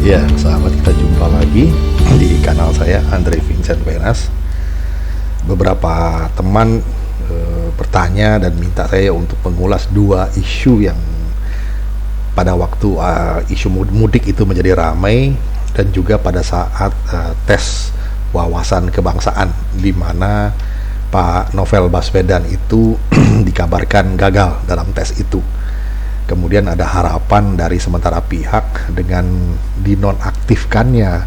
Ya, sahabat, kita jumpa lagi di kanal saya, Andre Vincent Venas. Beberapa teman bertanya dan minta saya untuk mengulas dua isu yang pada waktu isu mudik itu menjadi ramai, dan juga pada saat tes wawasan kebangsaan, di mana Pak Novel Baswedan itu dikabarkan gagal dalam tes itu. Kemudian ada harapan dari sementara pihak dengan dinonaktifkannya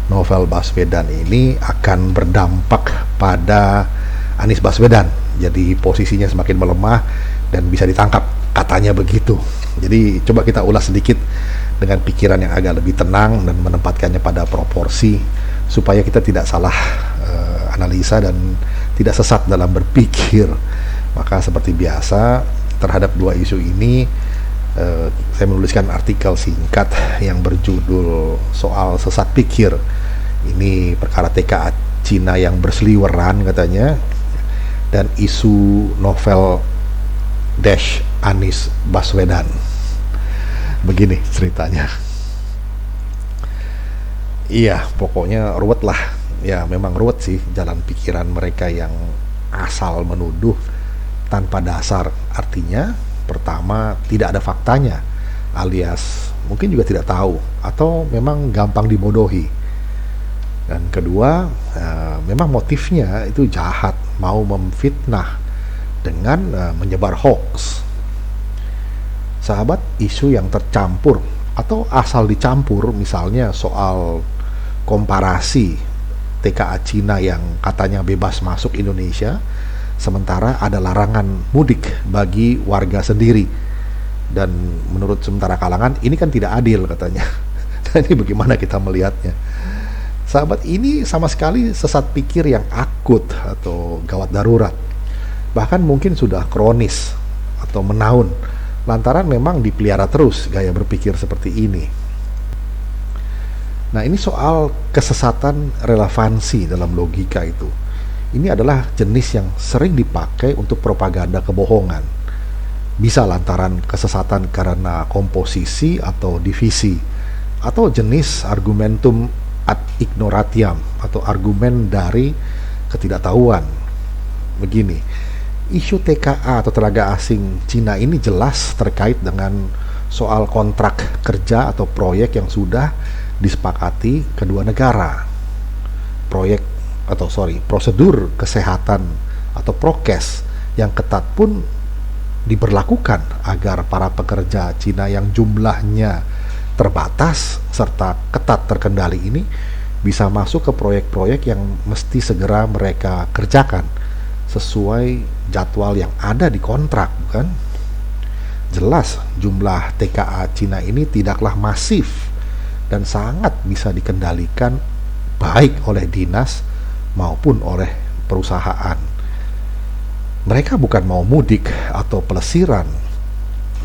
Novel Baswedan ini akan berdampak pada Anies Baswedan. Jadi posisinya semakin melemah dan bisa ditangkap, katanya begitu. Jadi coba kita ulas sedikit dengan pikiran yang agak lebih tenang dan menempatkannya pada proporsi, supaya kita tidak salah analisa dan tidak sesat dalam berpikir. Maka seperti biasa, terhadap dua isu ini saya menuliskan artikel singkat yang berjudul soal sesat pikir. Ini perkara TKA Cina yang berseliweran katanya, dan isu novel Anies Baswedan. Begini ceritanya. Iya, pokoknya ruwet lah. Ya, memang ruwet sih jalan pikiran mereka yang asal menuduh tanpa dasar. Artinya, pertama, tidak ada faktanya, alias mungkin juga tidak tahu, atau memang gampang dibodohi. Dan kedua, memang motifnya itu jahat, mau memfitnah dengan menyebar hoax. Sahabat, isu yang tercampur atau asal dicampur, misalnya soal komparasi TKA Cina yang katanya bebas masuk Indonesia, sementara ada larangan mudik bagi warga sendiri. Dan menurut sementara kalangan, ini kan tidak adil katanya. Dan ini bagaimana kita melihatnya? Sahabat, ini sama sekali sesat pikir yang akut atau gawat darurat. Bahkan mungkin sudah kronis atau menaun, lantaran memang dipelihara terus gaya berpikir seperti ini. Nah, ini soal kesesatan relevansi dalam logika itu. Ini adalah jenis yang sering dipakai untuk propaganda kebohongan. Bisa lantaran kesesatan karena komposisi atau divisi, atau jenis argumentum ad ignoratiam atau argumen dari ketidaktahuan. Begini, isu TKA atau tenaga asing Cina ini jelas terkait dengan soal kontrak kerja atau proyek yang sudah disepakati kedua negara. Prosedur kesehatan atau prokes yang ketat pun diberlakukan agar para pekerja Cina yang jumlahnya terbatas serta ketat terkendali ini bisa masuk ke proyek-proyek yang mesti segera mereka kerjakan sesuai jadwal yang ada di kontrak, bukan? Jelas jumlah TKA Cina ini tidaklah masif dan sangat bisa dikendalikan baik oleh dinas maupun oleh perusahaan. Mereka bukan mau mudik atau pelesiran.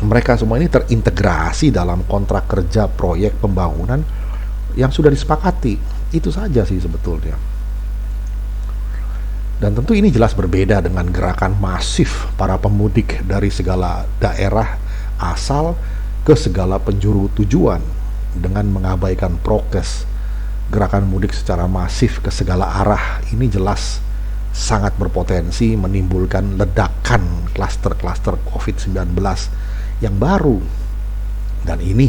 Mereka semua ini terintegrasi dalam kontrak kerja proyek pembangunan yang sudah disepakati. Itu saja sih sebetulnya. Dan tentu ini jelas berbeda dengan gerakan masif para pemudik dari segala daerah asal ke segala penjuru tujuan dengan mengabaikan prokes. Gerakan mudik secara masif ke segala arah ini jelas sangat berpotensi menimbulkan ledakan klaster-klaster COVID-19 yang baru, dan ini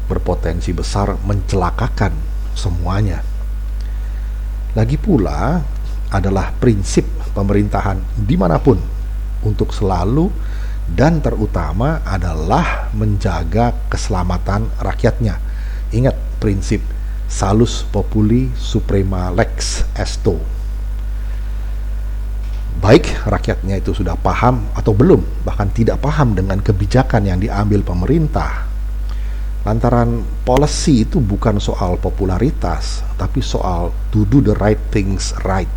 berpotensi besar mencelakakan semuanya. Lagi pula adalah prinsip pemerintahan dimanapun untuk selalu dan terutama adalah menjaga keselamatan rakyatnya. Ingat prinsip salus populi suprema lex esto. Baik rakyatnya itu sudah paham atau belum, bahkan tidak paham dengan kebijakan yang diambil pemerintah. Lantaran policy itu bukan soal popularitas, tapi soal to do the right things right.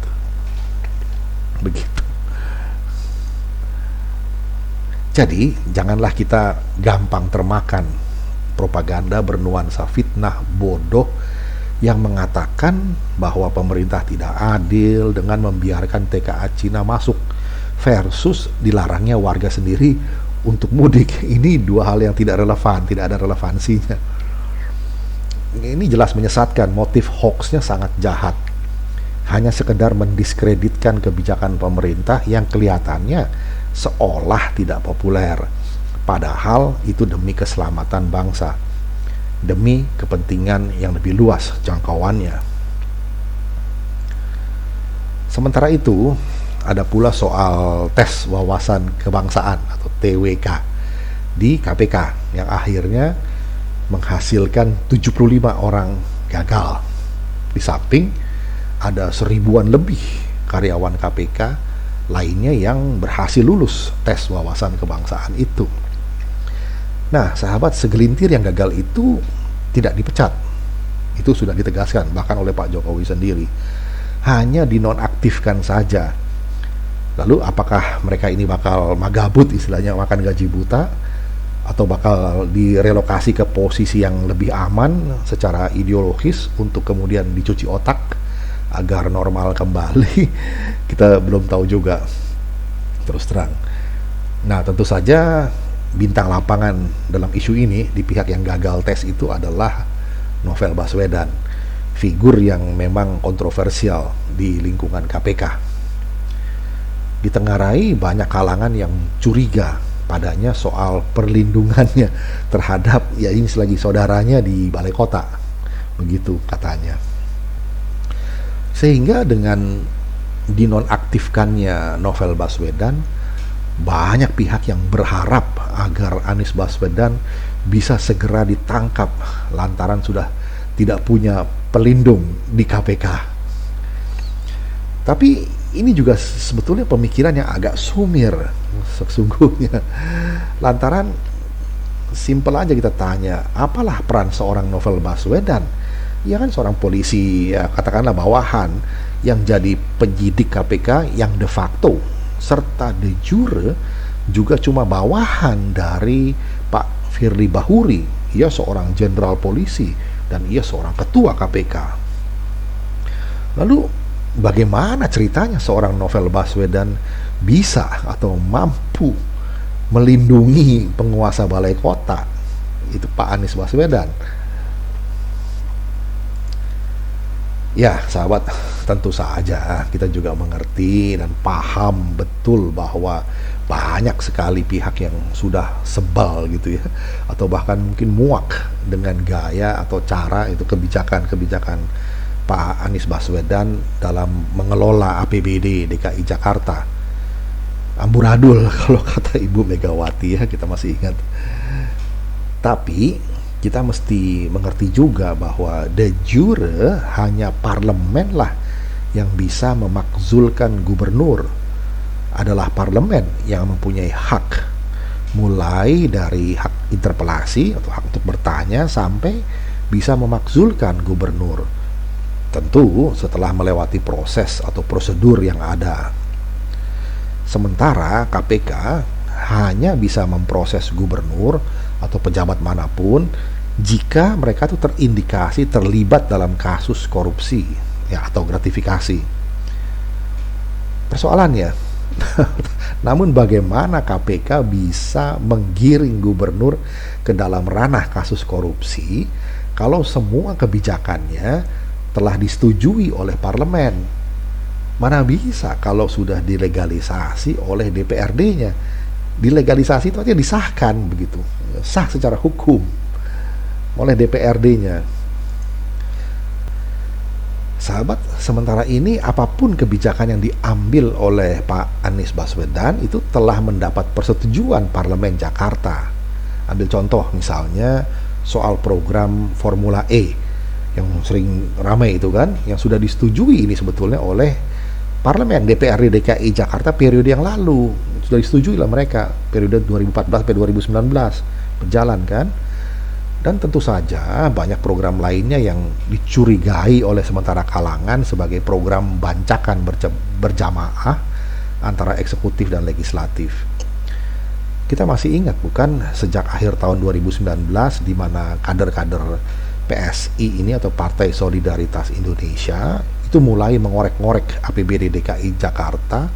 Begitu. Jadi, janganlah kita gampang termakan propaganda bernuansa fitnah bodoh yang mengatakan bahwa pemerintah tidak adil dengan membiarkan TKA Cina masuk versus dilarangnya warga sendiri untuk mudik. Ini dua hal yang tidak relevan, tidak ada relevansinya. ini jelas menyesatkan, motif hoaxnya sangat jahat. Hanya sekedar mendiskreditkan kebijakan pemerintah yang kelihatannya seolah tidak populer. Padahal itu demi keselamatan bangsa, demi kepentingan yang lebih luas jangkauannya. Sementara itu, ada pula soal tes wawasan kebangsaan atau TWK di KPK yang akhirnya menghasilkan 75 orang gagal. Di samping ada 1000-an lebih karyawan KPK lainnya yang berhasil lulus tes wawasan kebangsaan itu. Nah, sahabat, segelintir yang gagal itu tidak dipecat. Itu sudah ditegaskan bahkan oleh Pak Jokowi sendiri. Hanya dinonaktifkan saja. Lalu apakah mereka ini bakal magabut, istilahnya makan gaji buta, atau bakal direlokasi ke posisi yang lebih aman secara ideologis untuk kemudian dicuci otak agar normal kembali? Kita belum tahu juga, terus terang. Nah, tentu saja bintang lapangan dalam isu ini di pihak yang gagal tes itu adalah Novel Baswedan, figur yang memang kontroversial di lingkungan KPK. Ditengarai banyak kalangan yang curiga padanya soal perlindungannya terhadap, ya ini selagi saudaranya di balai kota, begitu katanya. Sehingga dengan dinonaktifkannya Novel Baswedan, banyak pihak yang berharap agar Anies Baswedan bisa segera ditangkap lantaran sudah tidak punya pelindung di KPK. Tapi ini juga sebetulnya pemikiran yang agak sumir sesungguhnya. Lantaran simpel aja kita tanya, apalah peran seorang Novel Baswedan? Ia kan seorang polisi, ya katakanlah bawahan, yang jadi penyidik KPK yang de facto serta de jure juga cuma bawahan dari Pak Firly Bahuri. Ia seorang jenderal polisi dan ia seorang ketua KPK. Lalu bagaimana ceritanya seorang Novel Baswedan bisa atau mampu melindungi penguasa balai kota, itu Pak Anies Baswedan? Ya sahabat, tentu saja kita juga mengerti dan paham betul bahwa banyak sekali pihak yang sudah sebal gitu ya, atau bahkan mungkin muak dengan gaya atau cara itu kebijakan-kebijakan Pak Anies Baswedan dalam mengelola APBD DKI Jakarta. Amburadul kalau kata Ibu Megawati, ya kita masih ingat. Tapi kita mesti mengerti juga bahwa de jure hanya parlemen lah yang bisa memakzulkan gubernur. Adalah parlemen yang mempunyai hak, mulai dari hak interpelasi atau hak untuk bertanya sampai bisa memakzulkan gubernur. Tentu setelah melewati proses atau prosedur yang ada. Sementara KPK hanya bisa memproses gubernur atau pejabat manapun jika mereka tuh terindikasi terlibat dalam kasus korupsi ya atau gratifikasi. Persoalannya, namun bagaimana KPK bisa menggiring gubernur ke dalam ranah kasus korupsi kalau semua kebijakannya telah disetujui oleh parlemen? Mana bisa kalau sudah dilegalisasi oleh DPRD-nya. Dilegalisasi itu artinya disahkan begitu, sah secara hukum oleh DPRD-nya. Sahabat, sementara ini apapun kebijakan yang diambil oleh Pak Anies Baswedan itu telah mendapat persetujuan Parlemen Jakarta. Ambil contoh misalnya soal program Formula E yang sering ramai itu kan, yang sudah disetujui ini sebetulnya oleh Parlemen DPRD DKI Jakarta periode yang lalu. Sudah disetujui lah mereka periode 2014 sampai 2019 berjalan kan. Dan tentu saja banyak program lainnya yang dicurigai oleh sementara kalangan sebagai program bancakan berjamaah antara eksekutif dan legislatif. Kita masih ingat bukan, sejak akhir tahun 2019 di mana kader-kader PSI ini atau Partai Solidaritas Indonesia itu mulai mengorek-ngorek APBD DKI Jakarta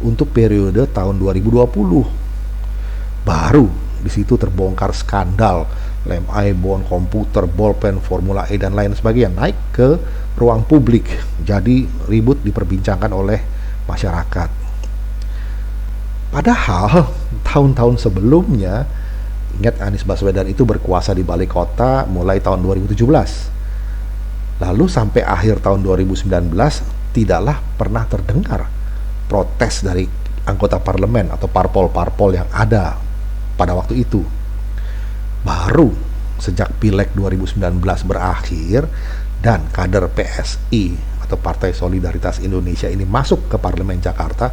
untuk periode tahun 2020. Baru Di situ terbongkar skandal lem iPhone, komputer, bolpen, Formula E dan lain sebagainya naik ke ruang publik, jadi ribut diperbincangkan oleh masyarakat. Padahal tahun-tahun sebelumnya, ingat Anies Baswedan itu berkuasa di balai kota mulai tahun 2017. Lalu sampai akhir tahun 2019 tidaklah pernah terdengar protes dari anggota parlemen atau parpol-parpol yang ada pada waktu itu. Baru sejak Pileg 2019 berakhir dan kader PSI atau Partai Solidaritas Indonesia ini masuk ke Parlemen Jakarta,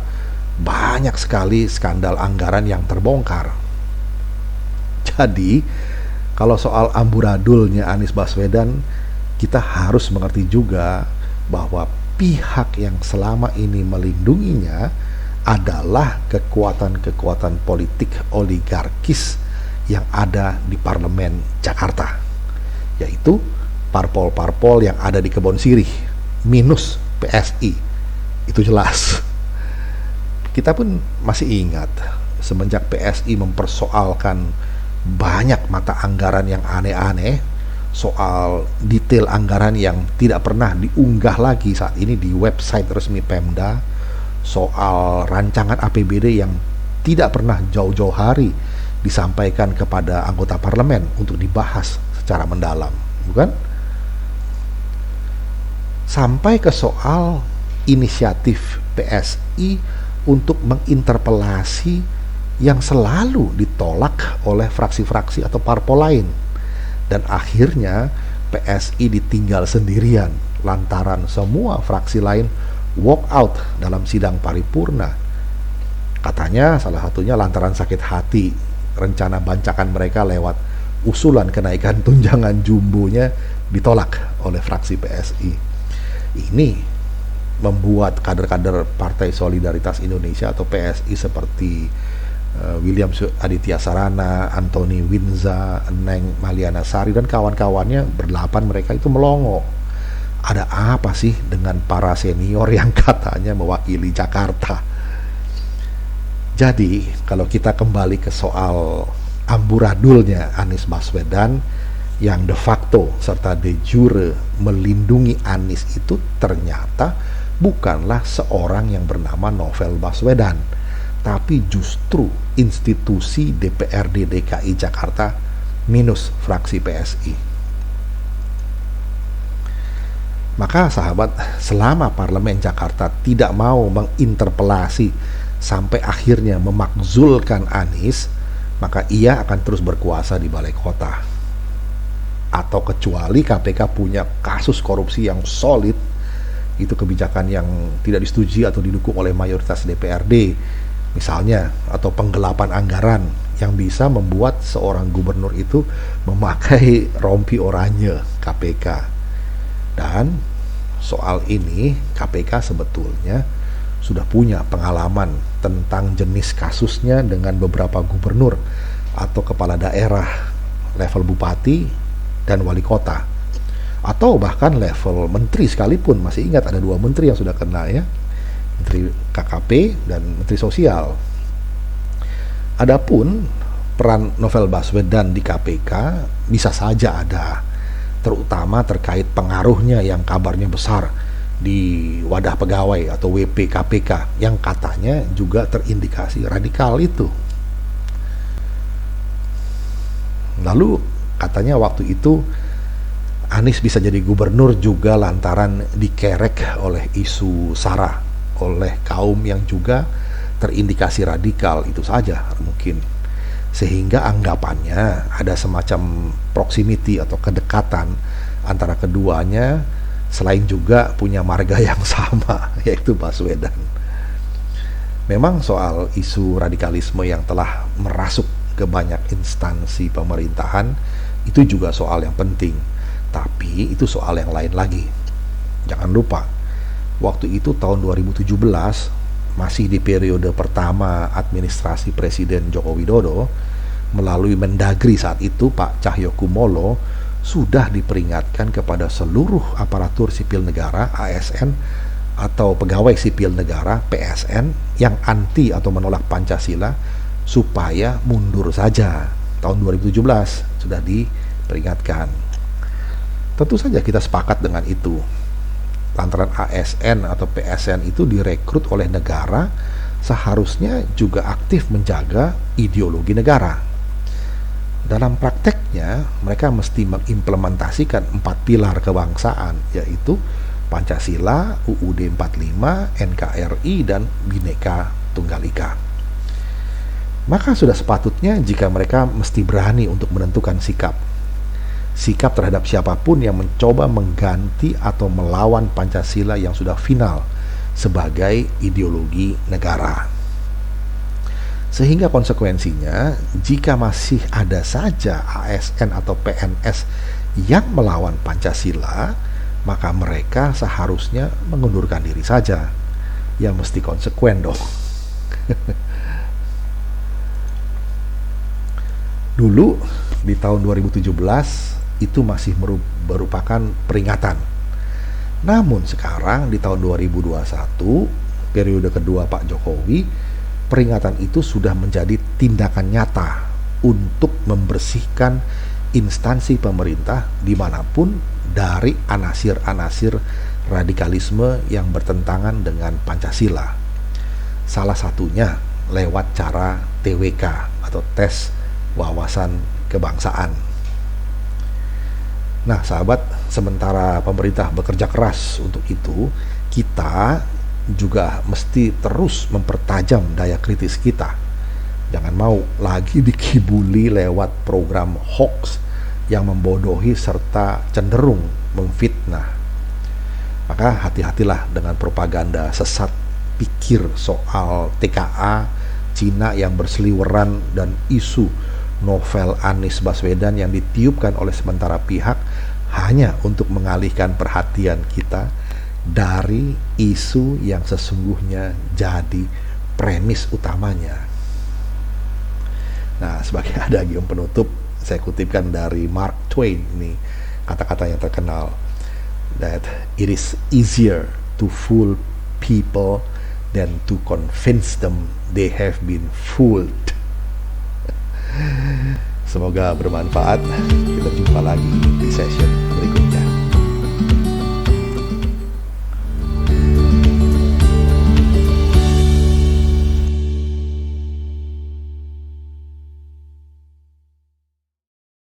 banyak sekali skandal anggaran yang terbongkar. Jadi, kalau soal amburadulnya Anies Baswedan, kita harus mengerti juga bahwa pihak yang selama ini melindunginya adalah kekuatan-kekuatan politik oligarkis yang ada di Parlemen Jakarta, yaitu parpol-parpol yang ada di Kebon Sirih minus PSI. Itu jelas. Kita pun masih ingat semenjak PSI mempersoalkan banyak mata anggaran yang aneh-aneh, soal detail anggaran yang tidak pernah diunggah lagi saat ini di website resmi Pemda, soal rancangan APBD yang tidak pernah jauh-jauh hari disampaikan kepada anggota parlemen untuk dibahas secara mendalam, bukan? Sampai ke soal inisiatif PSI untuk menginterpelasi yang selalu ditolak oleh fraksi-fraksi atau parpol lain. Dan akhirnya PSI ditinggal sendirian lantaran semua fraksi lain walk out dalam sidang paripurna. Katanya salah satunya lantaran sakit hati rencana bancakan mereka lewat usulan kenaikan tunjangan jumbonya ditolak oleh fraksi PSI. Ini membuat kader-kader Partai Solidaritas Indonesia atau PSI seperti William Aditya Sarana, Anthony Winza, Neng Maliana Sari dan kawan-kawannya berdelapan, mereka itu melongo. Ada apa sih dengan para senior yang katanya mewakili Jakarta? Jadi kalau kita kembali ke soal amburadulnya Anies Baswedan yang de facto serta de jure melindungi Anies itu ternyata bukanlah seorang yang bernama Novel Baswedan, tapi justru institusi DPRD DKI Jakarta minus fraksi PSI. Maka sahabat, selama Parlemen Jakarta tidak mau menginterpelasi sampai akhirnya memakzulkan Anies, maka ia akan terus berkuasa di balai kota. Atau kecuali KPK punya kasus korupsi yang solid, itu kebijakan yang tidak disetujui atau didukung oleh mayoritas DPRD misalnya, atau penggelapan anggaran yang bisa membuat seorang gubernur itu memakai rompi oranye KPK. Dan soal ini KPK sebetulnya sudah punya pengalaman tentang jenis kasusnya dengan beberapa gubernur atau kepala daerah level bupati dan wali kota, atau bahkan level menteri sekalipun. Masih ingat ada 2 menteri yang sudah kena ya, Menteri KKP dan Menteri Sosial. Adapun peran Novel Baswedan di KPK bisa saja ada, terutama terkait pengaruhnya yang kabarnya besar di wadah pegawai atau WP KPK yang katanya juga terindikasi radikal itu. Lalu katanya waktu itu Anies bisa jadi gubernur juga lantaran dikerek oleh isu SARA oleh kaum yang juga terindikasi radikal itu saja mungkin, sehingga anggapannya ada semacam proximity atau kedekatan antara keduanya, selain juga punya marga yang sama yaitu Baswedan. Memang soal isu radikalisme yang telah merasuk ke banyak instansi pemerintahan itu juga soal yang penting, tapi itu soal yang lain lagi. Jangan lupa waktu itu tahun 2017 masih di periode pertama administrasi Presiden Joko Widodo, melalui Mendagri saat itu Pak Cahyokumolo sudah diperingatkan kepada seluruh aparatur sipil negara ASN atau pegawai sipil negara PSN yang anti atau menolak Pancasila supaya mundur saja. Tahun 2017 sudah diperingatkan. Tentu saja kita sepakat dengan itu. Lantaran ASN atau PSN itu direkrut oleh negara, seharusnya juga aktif menjaga ideologi negara. Dalam prakteknya, mereka mesti mengimplementasikan 4 pilar kebangsaan, yaitu Pancasila, UUD 45, NKRI, dan Bhinneka Tunggal Ika. Maka sudah sepatutnya jika mereka mesti berani untuk menentukan sikap terhadap siapapun yang mencoba mengganti atau melawan Pancasila yang sudah final sebagai ideologi negara. Sehingga konsekuensinya, jika masih ada saja ASN atau PNS yang melawan Pancasila, maka mereka seharusnya mengundurkan diri saja. Ya mesti konsekuen dong. Dulu di tahun 2017 itu masih merupakan peringatan. Namun sekarang di tahun 2021, periode kedua Pak Jokowi, peringatan itu sudah menjadi tindakan nyata untuk membersihkan instansi pemerintah dimanapun dari anasir-anasir radikalisme yang bertentangan dengan Pancasila. Salah satunya lewat cara TWK atau tes wawasan kebangsaan. Nah, sahabat, sementara pemerintah bekerja keras untuk itu, kita juga mesti terus mempertajam daya kritis kita. Jangan mau lagi dikibuli lewat program hoax yang membodohi serta cenderung memfitnah. Maka hati-hatilah dengan propaganda sesat pikir soal TKA, Cina yang berseliweran, dan isu novel Anies Baswedan yang ditiupkan oleh sementara pihak hanya untuk mengalihkan perhatian kita dari isu yang sesungguhnya jadi premis utamanya. Nah, sebagai adagium penutup, saya kutipkan dari Mark Twain, ini kata-kata yang terkenal, that it is easier to fool people than to convince them they have been fooled. Semoga bermanfaat. Kita jumpa lagi di session